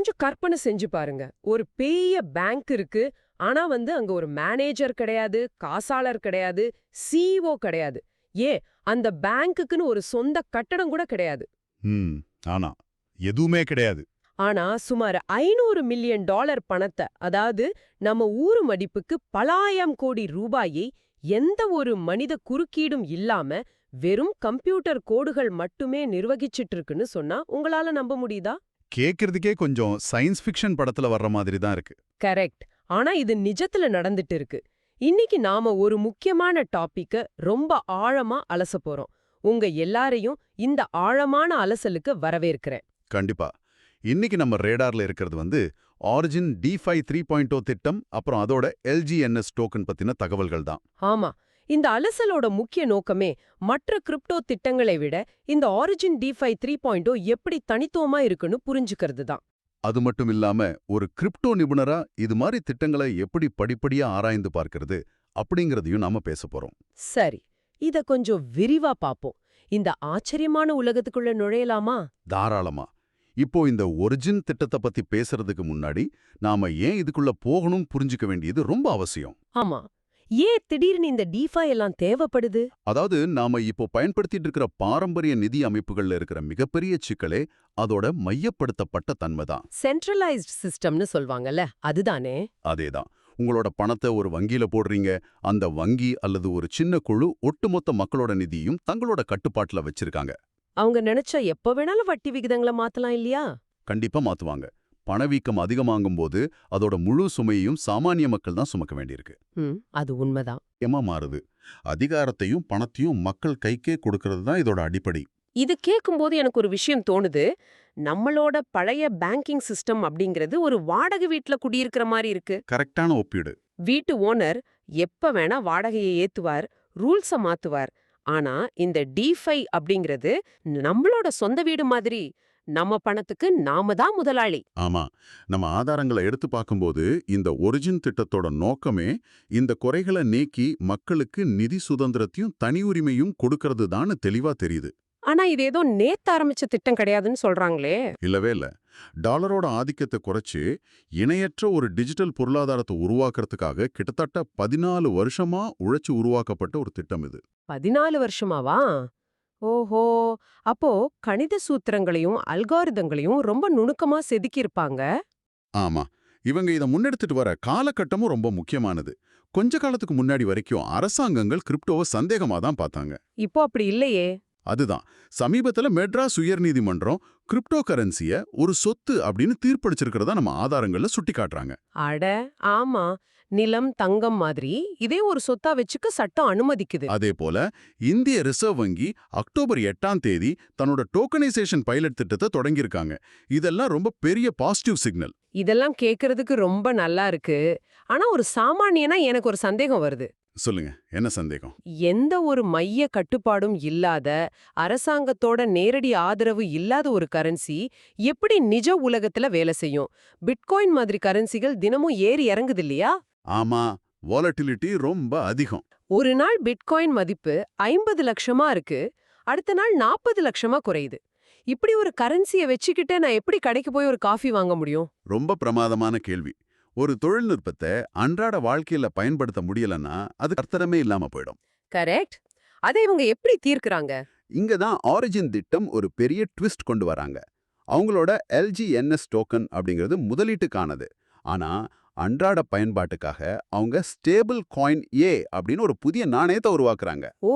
கொஞ்சம் கற்பனை செஞ்சு பாருங்க. ஒரு பெரிய பேங்க் இருக்கு. ஆனா அங்க ஒரு மேனேஜர் கிடையாது, காசாளர் கிடையாது, சிஇஓ கிடையாது. ஏன் அந்த பேங்க்குன்னு ஒரு சொந்த கட்டடம் கூட கிடையாது. ம் ஆனா எதுவுமே கிடையாது. ஆனா சுமார் 500 மில்லியன் டாலர் பணத்தை, அதாவது நம்ம ஊரு மதிப்புக்கு பலாயிரம் கோடி ரூபாயை எந்த ஒரு மனித குறுக்கீடும் இல்லாம வெறும் கம்ப்யூட்டர் கோடுகள் மட்டுமே நிர்வகிச்சிட்டு இருக்குன்னு சொன்னா உங்களால நம்ப முடியுதா? கேட்கறதுக்கே கொஞ்சம் சயின்ஸ் ஃபிக்ஷன் படத்துல வர்ற மாதிரி தான் இருக்கு. கரெக்ட். ஆனா இது நிஜத்துல நடந்துட்டு இருக்கு. இன்னைக்கு நாம ஒரு முக்கியமான டாபிக்க ரொம்ப ஆழமா அலச போறோம். உங்க எல்லாரையும் இந்த ஆழமான அலசலுக்கு வரவேற்கிறேன். கண்டிப்பா. இன்னைக்கு நம்ம ரேடார்ல இருக்கிறது ஆரிஜின் DeFi 3.0 திட்டம், அப்புறம் அதோட LGNS டோக்கன் பத்தின தகவல்கள் தான். ஆமா, இந்த அலசலோட முக்கிய நோக்கமே மற்ற கிரிப்டோ திட்டங்களை விட இந்த ஆரிஜின் DeFi 3.0 எப்படி தனித்துவமா இருக்குன்னு புரிஞ்சுக்கிறது தான். அது மட்டும் இல்லாம ஒரு கிரிப்டோ நிபுணரா இது மாதிரி திட்டங்களை எப்படி படிப்படியா ஆராய்ந்து பார்க்கிறது அப்படிங்கறதையும் நாம பேச போறோம். சரி, இத கொஞ்சம் விரிவா பாப்போம். இந்த ஆச்சரியமான உலகத்துக்குள்ள நுழையலாமா? தாராளமா. இப்போ இந்த ஒரிஜின் திட்டத்தை பத்தி பேசுறதுக்கு முன்னாடி நாம ஏன் இதுக்குள்ள போகணும் புரிஞ்சுக்க வேண்டியது ரொம்ப அவசியம். ஆமா, ஏன் திடீர்னு இந்த DeFi எல்லாம் தேவைப்படுது? அதாவது நாம இப்போ பயன்படுத்திட்டு இருக்கிற பாரம்பரிய நிதி அமைப்புகள்ல இருக்கிற மிகப்பெரிய சிக்கலே அதோட மையப்படுத்தப்பட்ட தன்மை தான். சென்ட்ரலைஸ்ட் சிஸ்டம்னு சொல்வாங்கல்ல, அதுதானே? அதேதான். உங்களோட பணத்தை ஒரு வங்கியில போடுறீங்க, அந்த வங்கி அல்லது ஒரு சின்ன குழு ஒட்டுமொத்த மக்களோட நிதியும் தங்களோட கட்டுப்பாட்டுல வச்சிருக்காங்க. அவங்க நினைச்சா எப்ப வேணாலும் வட்டி விகிதங்களை மாத்தலாம் இல்லையா? கண்டிப்பா மாத்துவாங்க. பணவீக்கம் அதிகமாகும் போது அதோட முழு சுமையையும் சாமானிய மக்கள் தான் சுமக்க வேண்டியிருக்கு. அது உண்மைதான். ஏமா மாறுது. அதிகாரத்தையும் பணத்தையும் மக்கள் கைக்கே கொடுக்கறது தான் இதோட அடிப்படை. இது கேட்கும்போது எனக்கு ஒரு விஷயம் தோணுது. நம்மளோட பழைய பேங்கிங் சிஸ்டம் அப்படிங்கிறது ஒரு வாடகை வீட்ல குடியிருக்கிற மாதிரி இருக்கு. கரெக்டான ஒப்பீடு. வீட்டு ஓனர் எப்ப வேணா வாடகையை ஏத்துவார், ரூல்ஸ மாத்துவார். ஆனா இந்த DeFi அப்படிங்கிறது நம்மளோட சொந்த வீடு மாதிரி. நம்ம பணத்துக்கு நாம தான் முதலாளி. ஆமா, நம்ம ஆதாரங்களை எடுத்து பார்க்கும்போது இந்த ஒரிஜின் திட்டத்தோட நோக்கமே இந்த குறைகளை நீக்கி மக்களுக்கு நிதி சுதந்திரத்தையும் தனி உரிமையும் கொடுக்கறது தான் தெளிவா தெரியுது. ஆனா இது ஏதோ நேத்து ஆரம்பிச்ச திட்டம் கிடையாதுன்னு சொல்றாங்களே. இல்லவே இல்ல. டாலரோட ஆதிக்கத்தை குறைச்சு இணையற்ற ஒரு டிஜிட்டல் பொருளாதாரத்தை உருவாக்குறதுக்காக கிட்டத்தட்ட 14 வருஷமா உழைச்சு உருவாக்கப்பட்ட ஒரு திட்டம் இது. 14 வருஷமாவா? ஓஹோ! அப்போ கணித சூத்திரங்களையும் அல்காரிதங்களையும் ரொம்ப நுணுக்கமா செதுக்கியிருப்பாங்க. ஆமா, இவங்க இதை முன்னெடுத்துட்டு வர காலகட்டமும் ரொம்ப முக்கியமானது. கொஞ்ச காலத்துக்கு முன்னாடி வரைக்கும் அரசாங்கங்கள் கிரிப்டோவை சந்தேகமா தான் பார்த்தாங்க. இப்போ அப்படி இல்லையே. அதுதான் சமீபத்துல மெட்ராஸ் உயர்நீதிமன்றம் கிரிப்டோ கரன்சிய ஒரு சொத்து அப்படின்னு தீர்ப்பளிச்சிருக்கிறதா நம்ம ஆதாரங்கள்ல சுட்டி காட்டுறாங்க. அட ஆமா, நிலம் தங்கம் மாதிரி இதே ஒரு சொத்தா வச்சுக்க சட்டம் அனுமதிக்குது. அதே போல இந்திய ரிசர்வ் வங்கி அக்டோபர் 8ஆம் தேதி தன்னோட டோக்கனைசேஷன் பைலட் திட்டத்தை தொடங்கியிருக்காங்க. இதெல்லாம் ரொம்ப பெரிய பாசிட்டிவ் சிக்னல். இதெல்லாம் கேக்குறதுக்கு ரொம்ப நல்லா இருக்கு. ஆனா ஒரு சாமானியனா எனக்கு ஒரு சந்தேகம் வருது. சொல்லுங்க, என்ன சந்தேகம்? எந்த ஒரு மைய கட்டுப்பாடும் இல்லாத, அரசாங்கத்தோட நேரடி ஆதரவு இல்லாத ஒரு கரன்சி எப்படி நிஜ உலகத்துல வேலை செய்யும்? பிட்காயின் மாதிரி கரன்சிகள் தினமும் ஏறி இறங்குது இல்லையா? ஆமா, வாலட்டிலிட்டி ரொம்ப அதிகம். ஒரு நாள் பிட்காயின் மதிப்பு 50 லட்சமா இருக்கு, அடுத்த நாள் 40 லட்சமா குறையுது. இப்படி ஒரு கரன்சியை வச்சுக்கிட்டு நான் எப்படி கடைக்கு போய் ஒரு காஃபி வாங்க முடியும்? ரொம்ப பிரமாதமான கேள்வி. ஒரு தொழில்நுட்பத்தை அன்றாட வாழ்க்கையில பயன்படுத்த முடியலன்னா அது அர்த்தமே இல்லாம போயிடும். கரெக்ட். அதை இவங்க எப்படி தீர்க்கறாங்க? இங்க தான் ஆரிஜின் திட்டம் ஒரு பெரிய ட்விஸ்ட் கொண்டு வராங்க. அவங்களோட LGNS டோக்கன் அப்படிங்கிறது முதலீட்டுக்கானது. ஆனா அன்றாட பயன்பாட்டுக்காக அவங்க ஸ்டேபிள் காயின் அப்படின்னு ஒரு புதிய நாணயத்தை உருவாக்குறாங்க. ஓ,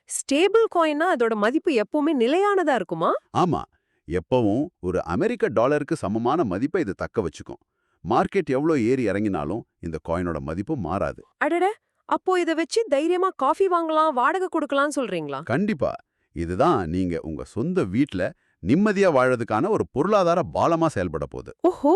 ஸ்டேபிள் காயின்னா அதோட மதிப்பு எப்பவுமே நிலையானதா இருக்குமா? ஆமா, எப்பவும் ஒரு அமெரிக்க டாலருக்கு சமமான மதிப்பை இது தக்க வச்சுக்கும். மார்க்கெட் எவ்வளோ ஏறி இறங்கினாலும் இந்த காயினோட மதிப்பு மாறாது. அடட, அப்போ இத வச்சு தைரியமா காஃபி வாங்கலாம், வாடகை கொடுக்கலாம்னு சொல்றீங்களா? கண்டிப்பா. இதுதான் நீங்க உங்க சொந்த வீட்ல நிம்மதியா வாழறதுக்கான ஒரு பொருளாதார பாலமா செயல்பட போகுது. ஓஹோ,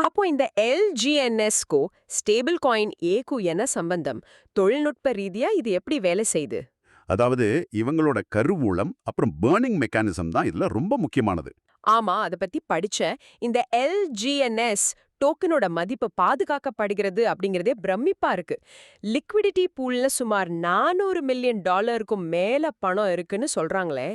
அப்போ இந்த LGNS-க்கு ஸ்டேபிள் காயின் ஏக்கு என்ன சம்பந்தம்? தொழில்நுட்ப ரீதியா இது எப்படி வேலை செய்யுது? அதாவது இவங்களோட கருவூலம் அப்புறம் பர்னிங் மெக்கானிசம் தான் இதுல ரொம்ப முக்கியமானது. ஆமா, அத பத்தி படிச்சேன். இந்த LGNS டோக்கனோட மதிப்பு பாதுகாக்கப்படுகிறது அப்படிங்கறதே பிரமிப்பா இருக்கு. லிக்விடிட்டி பூல்ல சுமார் 400 மில்லியன் டாலருக்கும் மேல பணம் இருக்குன்னு சொல்றாங்களே.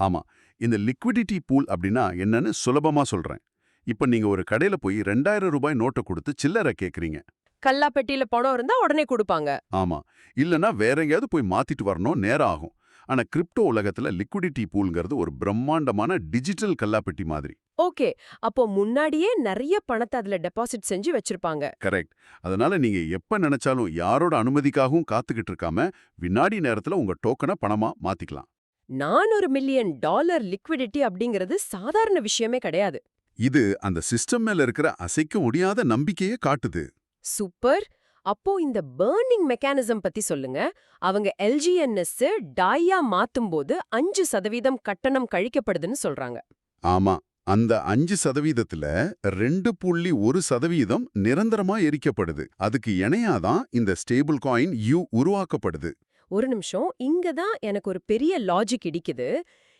ஆமா, இந்த லிக்விடிட்டி பூல் அப்படின்னா என்னன்னு சுலபமா சொல்றேன். இப்ப நீங்க ஒரு கடையில போய் 2000 ரூபாய் நோட்டை கொடுத்து சில்லறை கேக்குறீங்க. கல்லாப்பெட்டியில பணம் இருந்தா உடனே கொடுப்பாங்க. ஆமா. இல்லனா வேற எங்கேயாவது போய் மாத்திட்டு வரணும், நேரம் ஆகும். ஆனா கிரிப்டோ உலகத்துல லிக்விடிட்டி பூல்ங்கிறது ஒரு பிரம்மாண்டமான டிஜிட்டல் கல்லாப்பெட்டி மாதிரி. ஓகே, அப்போ முன்னாடியே நிறைய பணத்தை அதுல டெபாசிட் செஞ்சு வச்சிருப்பாங்க. கரெக்ட். அதனால நீங்க எப்ப நினைச்சாலும் யாரோட அனுமதிக்காகவும் காத்துக்கிட்டு இருக்காம வினாடி நேரத்துல உங்க டோக்கனை பணமா மாத்திக்கலாம். $400 மில்லியன் லிக்விடிட்டி அப்படிங்கிறது சாதாரண விஷயமே கிடையாது. இது அந்த சிஸ்டம் மேல இருக்கிற அசைக்க முடியாத நம்பிக்கையை காட்டுது. சூப்பர். அப்போ இந்த பர்னிங் மெக்கானிசம் பத்தி சொல்லுங்க. அவங்க எல்ஜிஎன்எஸ் டாயா மாத்தும்போது 5% கட்டணம் கழிக்கப்படுதுன்னு சொல்றாங்க. ஆமா. அந்த 5%த்துல 2.1% நிரந்தரமா எரிக்கப்படுது. அதுக்கு இணையாதான் இந்த ஸ்டேபிள் காயின் யூ உருவாக்கப்படுது. ஒரு நிமிஷம், இங்க தான் எனக்கு ஒரு பெரிய லாஜிக் இடிக்குது.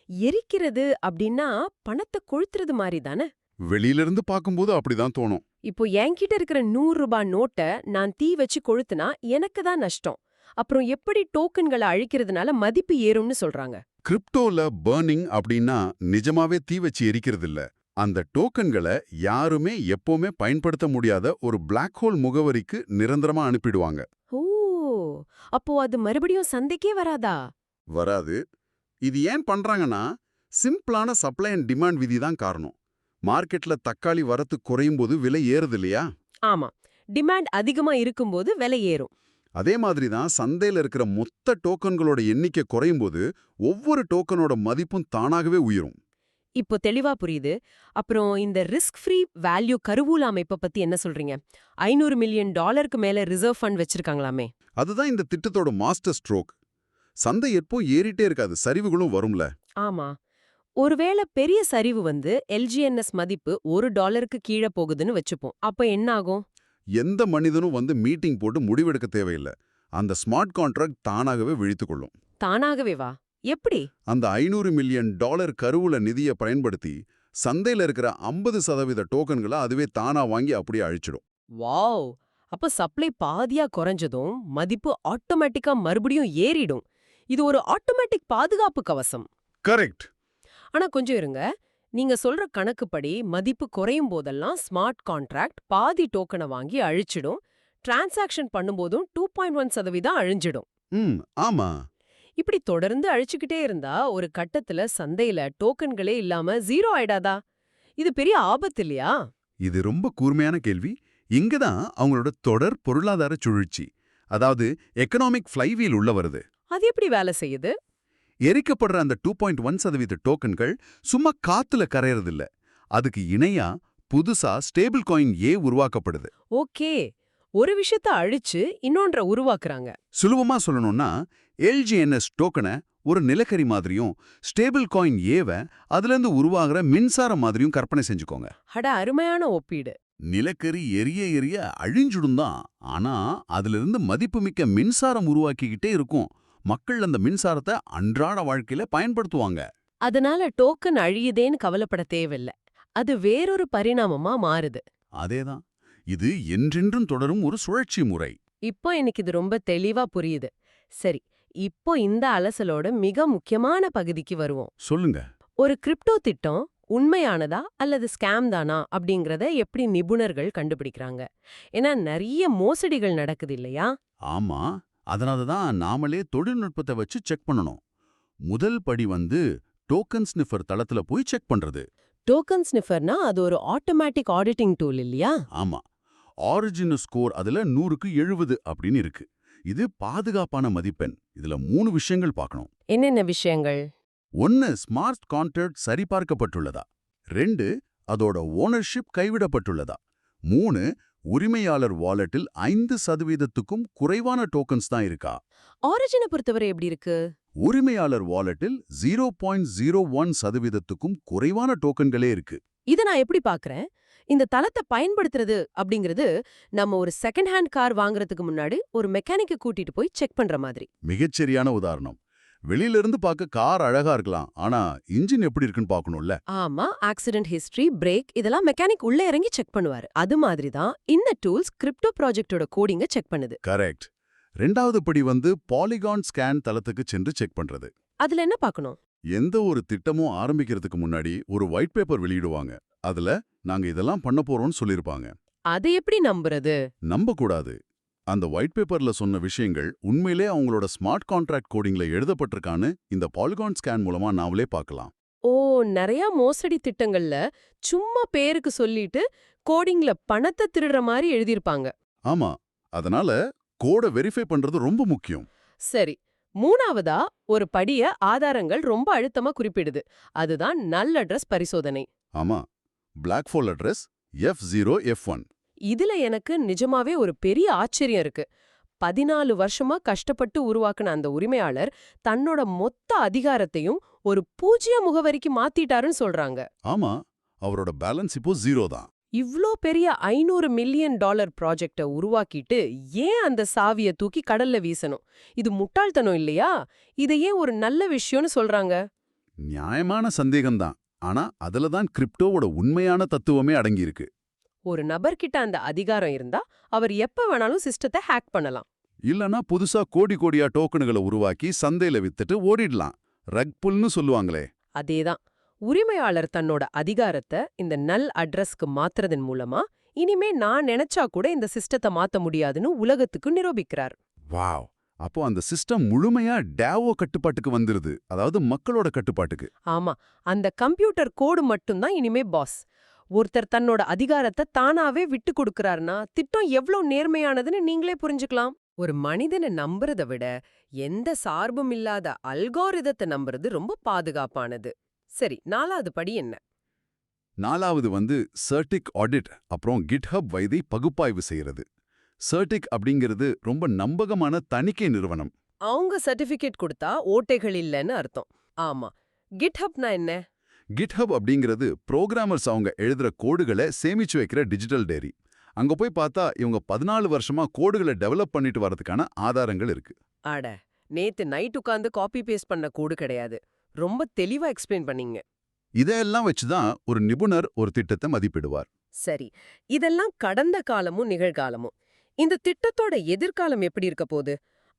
எரிக்கிறது அப்படின்னா பணத்தை கொளுத்துறது மாதிரி தானே? வெளியிலிருந்து பார்க்கும்போது அப்படிதான் தோணும். இப்போ என்கிட்ட இருக்கிற 100 ரூபாய் நோட்டை நான் தீ வச்சு கொளுத்துனா எனக்கு தான் நஷ்டம். அப்புறம் எப்படி டோக்கன்களை அழிக்கிறதுனால மதிப்பு ஏறும்னு சொல்றாங்க? கிரிப்டோல பர்னிங் அப்படின்னா நிஜமாவே தீ வச்சு எரிக்கிறது இல்ல. அந்த டோக்கன்களை யாருமே எப்பவுமே பயன்படுத்த முடியாத ஒரு பிளாக் ஹோல் முகவரிக்கு நிரந்தரமா அனுப்பிடுவாங்க. ஓ, அப்போ அது மறுபடியும் சந்தைக்கே வராதா? வராது. இது ஏன் பண்றாங்கன்னா சிம்பிளான சப்ளை அண்ட் டிமாண்ட் விதி தான் காரணம். மார்க்கெட்ல தக்காளி வரத்து குறையும் போது விலை ஏறுது இல்லையா? ஆமா, டிமாண்ட் அதிகமா இருக்கும்போது விலை ஏறும். அதே மாதிரி தான் சந்தையில இருக்கிற மொத்த டோக்கன்களோட எண்ணிக்கை குறையும் போது ஒவ்வொரு டோக்கனோட மதிப்பும் தானாகவே உயரும். இப்போ தெளிவா புரியுது. அப்புறம் இந்த ரிஸ்க் ஃப்ரீ வேல்யூ கருவூல அமைப்பை பத்தி என்ன சொல்றீங்க? $500 மில்லியன் மேல ரிசர்வ் ஃபண்ட் வச்சிருக்காங்களாமே. அதுதான் இந்த திட்டத்தோட மாஸ்டர் ஸ்ட்ரோக். சந்தை எப்போ ஏறிட்டே இருக்காது, சரிவுகளும் வரும்ல. ஆமா, ஒருவேளை பெரிய சரிவு வந்து எல்ஜிஎன்எஸ் மதிப்பு $1 கீழே போகுதுன்னு வச்சுப்போம். அப்ப என்ன ஆகும்? எந்த மனிதனும் வந்து மீட்டிங் போட்டு முடிவெடுக்க தேவையில்லை. அந்த ஸ்மார்ட் கான்ட்ராக்ட் தானாகவே விழித்துக் கொள்ளும். தானாகவே வா? எப்படி? அந்த $500 மில்லியன் கருவூல நிதியை பயன்படுத்தி சந்தையில இருக்கிற 50% டோக்கன்களை அதுவே தானா வாங்கி அப்படியே அழிச்சிடும். வாவ்! அப்ப சப்ளை பாதியா குறைஞ்சதும் மதிப்பு ஆட்டோமேட்டிக்கா மறுபடியும் ஏறிடும். இது ஒரு ஆட்டோமேட்டிக் பாதுகாப்பு கவசம். கரெக்ட். ஆனா கொஞ்சம் இருங்க. நீங்க சொல்ற கணக்குப்படி மதிப்பு குறையும் போதெல்லாம் ஸ்மார்ட் கான்ட்ராக்ட் பாதி டோக்கனை வாங்கி அழிச்சிடும். டிரான்சாக்ஷன் பண்ணும்போதும் 2.1% அழிஞ்சிடும். ஆமா. இப்படி தொடர்ந்து அழிச்சுக்கிட்டே இருந்தா ஒரு கட்டத்துல சந்தையில டோக்கன்களே இல்லாம ஜீரோ ஆயிடாதா? இது பெரிய ஆபத்து இல்லையா? இது ரொம்ப கூர்மையான கேள்வி. இங்கதான் அவங்களோட தொடர் பொருளாதார சுழற்சி, அதாவது எக்கனாமிக் ஃப்ளைவீல் உள்ள வருது. அது எப்படி வேலை செய்யுது? எரிக்கப்படுற அந்த 2.1% டோக்கன்கள் சும்மா காத்துல கரையறதில்ல. அதுக்கு இணையா புதுசா ஸ்டேபிள் காயின் ஏ உருவாக்கப்படுது. ஓகே, ஒரு விஷயத்த அழிச்சு இன்னொன்ற உருவாக்குறாங்க. சுலபமா சொல்லணும்னா எல்ஜிஎன்எஸ் டோக்கனை ஒரு நிலக்கரி மாதிரியும் ஸ்டேபிள் காயின் ஏவை அதுலேருந்து உருவாகிற மின்சாரம் மாதிரியும் கற்பனை செஞ்சுக்கோங்க. அட, அருமையான ஒப்பீடு. நிலக்கரி எரிய எரிய அழிஞ்சுடும் தான், ஆனா அதிலிருந்து மதிப்புமிக்க மின்சாரம் உருவாக்கிக்கிட்டே இருக்கும். மக்கள் அந்த மின்சாரத்தை அன்றாட வாழ்க்கையில பயன்படுத்துவாங்க. அதனால டோக்கன் அழியுதேன்னு கவலைப்பட தேவையில்ல. அது வேறொரு பரிணாமமா மாறுது. அதேதான். இது என்றென்றும் தொடரும் ஒரு சுழற்சி முறை. இப்போ எனக்கு இது ரொம்ப தெளிவா புரியுது. சரி, இப்போ இந்த அலசலோட மிக முக்கியமான பகுதிக்கு வருவோம். சொல்லுங்க. ஒரு கிரிப்டோ திட்டம் உண்மையானதா அல்லது ஸ்கேம் தானா அப்படிங்கறத எப்படி நிபுணர்கள் கண்டுபிடிக்கிறாங்க? ஏன்னா நிறைய மோசடிகள் நடக்குது இல்லையா? ஆமா. அதனால தான் நாமளே தொழில்நுட்பத்தை வச்சு செக் பண்ணணும். முதல் படி வந்து டோக்கன் ஸ்னிஃபர் தளத்துல போய் செக் பண்றது. டோக்கன் ஸ்னிஃபர்னா அது ஒரு ஆட்டோமேட்டிக் ஆடிட்டிங் டூல் இல்லையா? ஆமா. ஆரிஜின் ஸ்கோர் அதுல 100க்கு 70 அப்படின்னு இருக்கு. இது பாதுகாப்பான மதிப்பெண். இதுல 3 விஷயங்கள் பார்க்கணும். என்னென்ன விஷயங்கள்? 1, ஸ்மார்ட் கான்ட்ராக்ட் சரிபார்க்கப்பட்டுள்ளதா. 2, அதோட ஓனர்ஷிப் கைவிடப்பட்டுள்ளதா. 3, உரிமையாளர் வாலெட்டில் 5%க்கும் குறைவான டோக்கன்ஸ் தான் இருக்கா. ஆரிஜினை பொறுத்தவரை எப்படி இருக்கு? உரிமையாளர் வாலெட்டில் 0.01%க்கும் குறைவான டோக்கன்களே இருக்கு. இத நான் எப்படி பாக்குறேன்? இந்த தளத்தை பயன்படுத்துறது அப்படிங்கிறது நம்ம ஒரு செகண்ட் ஹேண்ட் கார் வாங்குறதுக்கு முன்னாடி ஒரு மெக்கானிக்க கூட்டிட்டு போய் செக் பண்ற மாதிரி. மிகச்சரியான உதாரணம். வெளியில இருந்து பார்க்க கார் அழகா இருக்கலாம், ஆனா இன்ஜின் எப்படி இருக்குன்னு பார்க்கணும்ல. ஆமா, ஆக்சிடென்ட் ஹிஸ்டரி, பிரேக் இதெல்லாம் மெக்கானிக் உள்ள இறங்கி செக் பண்ணுவாரு. அது மாதிரி தான் இந்த டூல்ஸ் கிரிப்டோ ப்ராஜெக்ட்டோட கோடிங்க செக் பண்ணுது. கரெக்ட். 2வது படி வந்து பாலிகான் ஸ்கேன் தளத்துக்கு சென்று செக் பண்றது. அதுல என்ன பார்க்கணும்? எந்த ஒரு திட்டமும் ஆரம்பிக்கிறதுக்கு முன்னாடி ஒரு ஒயிட் பேப்பர் வெளியிடுவாங்க. அதுல நாங்க இதெல்லாம் பண்ண போறோம்னு சொல்லிருப்பாங்க. அதை எப்படி நம்புறது? நம்ப கூடாது. அந்த ஒயிட் பேப்பர்ல சொன்ன விஷயங்கள் உண்மையிலே அவங்களோட ஸ்மார்ட் கான்ட்ராக்ட் கோடிங்ல எழுதப்பட்டிருக்கான்னு இந்த பாலிகான் ஸ்கேன் மூலமா நாமளே பார்க்கலாம். ஓ, நிறைய மோசடி திட்டங்கள்ல சும்மா பேருக்கு சொல்லிட்டு கோடிங்ல பணத்தை திருடுற மாதிரி எழுதியிருப்பாங்க. ஆமா, அதனால கோட வெரிஃபை பண்றது ரொம்ப முக்கியம். சரி, மூணாவதா ஒரு படிய ஆதாரங்கள் ரொம்ப அழுத்தமா குறிப்பிடுது. அதுதான் நல் அட்ரஸ் பரிசோதனை. ஆமா, பிளாக் ஃபோல் அட்ரஸ் F0 F1. இதுல எனக்கு நிஜமாவே ஒரு பெரிய ஆச்சரியம் இருக்கு. 14 வருஷமா கஷ்டப்பட்டு உருவாக்குன அந்த உரிமையாளர் தன்னோட மொத்த அதிகாரத்தையும் ஒரு பூஜ்ய முகவரிக்கு மாத்திட்டாருன்னு சொல்றாங்க. ஆமா, அவரோட பேலன்ஸ் இப்போ 0 தான். இவ்ளோ பெரிய $500 மில்லியன் ப்ராஜெக்ட உருவாக்கிட்டு ஏன் அந்த சாவிய தூக்கி கடல்ல வீசணும்? இது முட்டாள்தனம் இல்லையா? இதை ஏன் ஒரு நல்ல விஷயம்னு சொல்றாங்க? நியாயமான சந்தேகம்தான். ஆனா அதுல தான் கிரிப்டோவோட உண்மையான தத்துவமே அடங்கியிருக்கு. ஒரு நபர்கிட்ட அந்த அதிகாரம் இருந்தா அவர் எப்ப வேணாலும் சிஸ்டத்தை ஹேக் பண்ணலாம். இல்லனா புதுசா கோடி கோடியா டோக்கனுகளை உருவாக்கி சந்தையில வித்துட்டு ஓடிடலாம். ரக் புல்னு சொல்லுவாங்களே. அதேதான். உரிமையாளர் தன்னோட அதிகாரத்தை இந்த நல் அட்ரஸ்க்கு மாத்துறதன் மூலமா இனிமே நான் நினைச்சா கூட இந்த சிஸ்டத்தை மாத்த முடியாதுன்னு உலகத்துக்கு நிரூபிக்கிறார். வாவ்! அப்போ அந்த சிஸ்டம் முழுமையா DAO கட்டுப்பாட்டுக்கு வந்துருது. அதாவது மக்களோட கட்டுப்பாட்டுக்கு. ஆமா, அந்த கம்ப்யூட்டர் கோடு மட்டும்தான் இனிமே பாஸ். ஒருத்தர் தன்னோட அதிகாரத்தை தானாவே விட்டு கொடுக்கறாருன்னா திட்டம் எவ்வளவு நேர்மையானதுன்னு நீங்களே புரிஞ்சுக்கலாம். ஒரு மனிதனை நம்புறதை விட எந்த சார்பும் இல்லாத அல்காரிதத்தை நம்புறது ரொம்ப பாதுகாப்பானது. சரி, 4வது படி என்ன? 4வது சர்டிக் ஆடிட், அப்புறம் GitHub வைதை பகுப்பாய்வு செய்யறது. சர்டிக் அப்படிங்கிறது ரொம்ப நம்பகமான தணிக்கை நிறுவனம். அவங்க சர்டிபிகேட் கொடுத்தா ஓட்டைகள் இல்லைன்னு அர்த்தம். ஆமா, கிட்ஹப்னா என்ன? GitHub அப்படிங்கிறது புரோகிராமர்ஸ் அவங்க எழுதுற கோடுகளை சேமிச்சு வைக்கிற டிஜிட்டல் டைரி. அங்க போய் பார்த்தா இவங்க 14 வருஷமா கோடுகளை டெவலப் பண்ணிட்டு வரதுக்கான ஆதாரங்கள் இருக்கு. அட, நேத்து நைட் உட்கார்ந்து காப்பி பேஸ்ட் பண்ண கோடு கிடையாது. ரொம்ப தெளிவா எக்ஸ்பிளைன் பண்ணீங்க. இதையெல்லாம் வச்சுதான் ஒரு நிபுணர் ஒரு திட்டத்தை மதிப்பிடுவார். சரி, இதெல்லாம் கடந்த காலமும் நிகழ்காலமும். இந்த திட்டத்தோட எதிர்காலம் எப்படி இருக்க போகுது?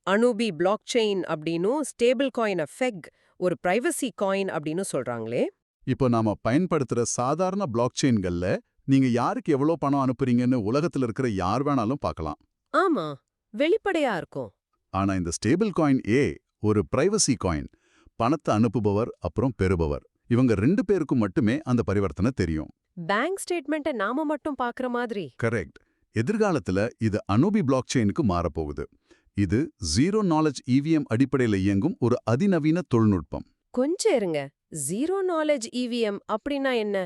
அனுபி பிளாக் செயின் அப்படின்னும் ஸ்டேபிள் காயினை ஃபெக் ஒரு பிரைவசி காயின் அப்படின்னு சொல்றாங்களே. இப்போ நாம பயன்படுத்துற சாதாரண பிளாக் செயின்கள்ல நீங்க யாருக்கு எவ்வளவு பணம் அனுப்புறீங்கன்னு உலகத்துல இருக்கிற யார் வேணாலும் பார்க்கலாம். ஆமா, வெளிப்படையா இருக்கும். ஆனா இந்த ஸ்டேபிள் காயின் ஒரு பிரைவசி காயின். பணத்தை அனுப்புபவர் அப்புறம் பெறுபவர் இவங்க 2 பேருக்கும் மட்டுமே அந்த பரிவர்த்தனை தெரியும். பேங்க் ஸ்டேட்மெண்ட்டை நாம மட்டும் பார்க்குற மாதிரி. கரெக்ட். எதிர்காலத்துல இது அனுபி பிளாக் செயினுக்கு மாறப்போகுது. இது ஜீரோ நாலேஜ் EVM அடிப்படையில் இயங்கும் ஒரு அதிநவீன தொழில்நுட்பம். கொஞ்சம் இருங்க, ஜீரோ நாலேஜ் EVM அப்படின்னா என்ன?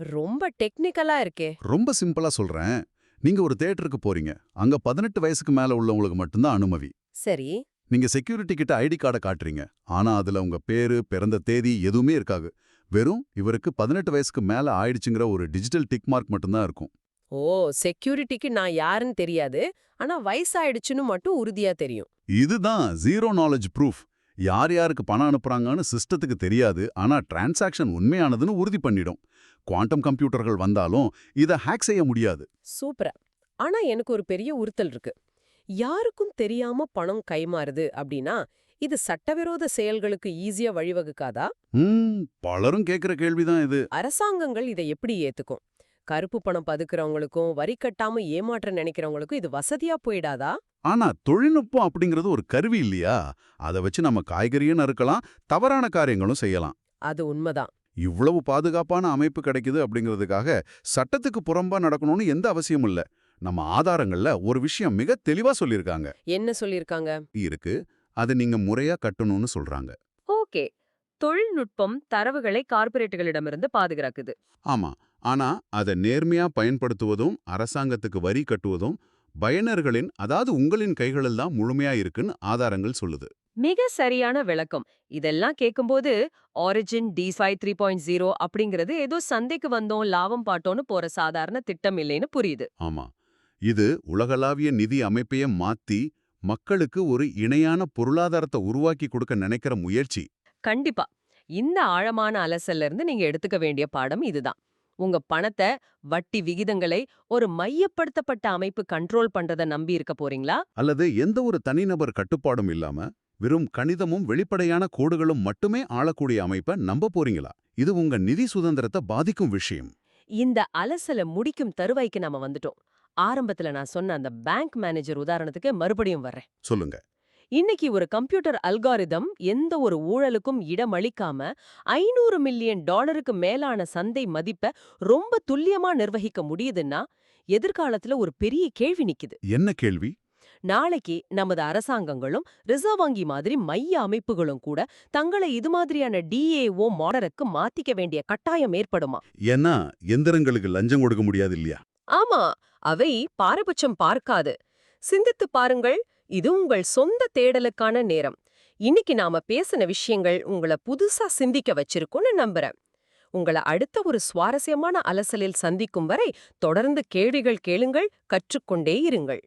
ரொம்ப டெக்னிக்கலா இருக்கே. ரொம்ப சிம்பிளா சொல்றேன். நீங்க ஒரு தியேட்டருக்கு போறீங்க. அங்க 18 வயசுக்கு மேல உள்ளவங்களுக்கு மட்டும்தான் அனுமதி. சரி. நீங்க செக்யூரிட்டி கிட்ட ஐடி கார்டை காட்டுறீங்க. ஆனா அதுல உங்க பேரு, பிறந்த தேதி எதுவுமே இருக்காது. வெறும் இவருக்கு 18 வயசுக்கு மேல ஆயிடுச்சுங்கிற ஒரு டிஜிட்டல் டிக் மார்க் மட்டும்தான் இருக்கும். ஓ, செக்யூரிட்டிக்கு நான் யாருன்னு தெரியாது, ஆனா வயசாயிடுச்சுன்னு மட்டும் உறுதியா தெரியும். இதுதான் ஜீரோ நாலேஜ் ப்ரூஃப். யார் யாருக்கு பணம் அனுப்புறாங்கன்னு சிஸ்டத்துக்கு தெரியாது, ஆனா டிரான்சாக்ஷன் உண்மையானதுன்னு உறுதி பண்ணிடும். குவாண்டம் கம்ப்யூட்டர்கள் வந்தாலும் இதை ஹேக் செய்ய முடியாது. சூப்பரா. ஆனா எனக்கு ஒரு பெரிய உறுத்தல் இருக்கு. யாருக்கும் தெரியாம பணம் கைமாறுது அப்படின்னா இது சட்டவிரோத செயல்களுக்கு ஈஸியா வழிவகுக்காதா? பலரும் கேட்கிற கேள்விதான் இது. அரசாங்கங்கள் இதை எப்படி ஏத்துக்கும்? கருப்பு பணம் பதுக்குறவங்களுக்கும் வரி கட்டாம ஏமாற்ற நினைக்கிறவங்களுக்கும் இது வசதியா போயிடாதா? ஆனா தொழில்நுட்பம் அப்படிங்கிறது ஒரு கருவி இல்லையா? அதை வச்சு நம்ம காய்கறியும் நறுக்கலாம், தவறான காரியங்களும் செய்யலாம். அது உண்மைதான். இவ்வளவு பாதுகாப்பான அமைப்பு கிடைக்குது அப்படிங்கிறதுக்காக சட்டத்துக்கு புறம்பா நடக்கணும்னு எந்த அவசியமும் இல்ல. நம்ம ஆதாரங்கள்ல ஒரு விஷயம் மிக தெளிவா சொல்லியிருக்காங்க. என்ன சொல்லிருக்காங்க? இருக்கு, அதை நீங்க முறையா கட்டணும்னு சொல்றாங்க. ஓகே, தொழில்நுட்பம் தரவுகளை கார்ப்பரேட்டுகளிடமிருந்து பாதுகாக்குது. ஆமா, ஆனா அதை நேர்மையா பயன்படுத்துவதும் அரசாங்கத்துக்கு வரி கட்டுவதும் பயனர்களின், அதாவது உங்களின் கைகளில் தான் முழுமையா இருக்குன்னு ஆதாரங்கள் சொல்லுது. மிக சரியான விளக்கம். இதெல்லாம் கேட்கும்போது ஆரிஜின் DeFi 3.0 அப்படிங்கிறது ஏதோ சந்தைக்கு வந்தோம் லாபம் பாட்டோன்னு போற சாதாரண திட்டம் இல்லைன்னு புரியுது. ஆமா, இது உலகளாவிய நிதி அமைப்பையே மாத்தி மக்களுக்கு ஒரு இணையான பொருளாதாரத்தை உருவாக்கி கொடுக்க நினைக்கிற முயற்சி. கண்டிப்பா. இந்த ஆழமான அலசல்ல இருந்து நீங்க எடுத்துக்க வேண்டிய பாடம் இதுதான். உங்க பணத்தை, வட்டி விகிதங்களை ஒரு மையப்படுத்தப்பட்ட அமைப்பு கண்ட்ரோல் பண்றத நம்பி இருக்க போறீங்களா? அல்லது எந்த ஒரு தனிநபர் கட்டுப்பாடும் இல்லாம வெறும் கணிதமும் வெளிப்படையான கோடுகளும் மட்டுமே ஆளக்கூடிய அமைப்பை நம்ப போறீங்களா? இது உங்க நிதி சுதந்திரத்தை பாதிக்கும் விஷயம். இந்த அலசல முடிக்கும் தருவாய்க்கு நாம வந்துட்டோம். ஆரம்பத்துல நான் சொன்ன அந்த பேங்க் மேனேஜர் உதாரணத்துக்கு மறுபடியும் வர்றேன். சொல்லுங்க. இன்னைக்கு ஒரு கம்ப்யூட்டர் அல்காரிதம் எந்த ஒரு ஊழலுக்கும் இடமளிக்காம 500 மில்லியன் டாலருக்கு மேலான சந்தை மதிப்ப ரொம்ப துல்லியமா நிர்வகிக்க முடியுதுன்னா, எதிர்காலத்துல ஒரு பெரிய கேள்வி நிக்குது. என்ன கேள்வி? நாளைக்கு நமது அரசாங்கங்களும் ரிசர்வ் வங்கி மாதிரி மைய அமைப்புகளும் கூட தங்களை இது மாதிரியான டிஏஓ மாடலுக்கு மாத்திக்க வேண்டிய கட்டாயம் ஏற்படுமா? ஏன்னா எந்திரங்களுக்கு லஞ்சம் கொடுக்க முடியாது இல்லையா? ஆமா, அவை பாரபட்சம் பார்க்காது. சிந்தித்து பாருங்கள், இது உங்கள் சொந்த தேடலுக்கான நேரம். இன்னைக்கு நாம பேசின விஷயங்கள் உங்கள புதுசா சிந்திக்க வச்சிருக்கும்னு நம்புறேன். உங்கள அடுத்த ஒரு சுவாரஸ்யமான அலசலில் சந்திக்கும் வரை தொடர்ந்து கேள்விகள் கேளுங்கள், கற்றுக்கொண்டே இருங்கள்.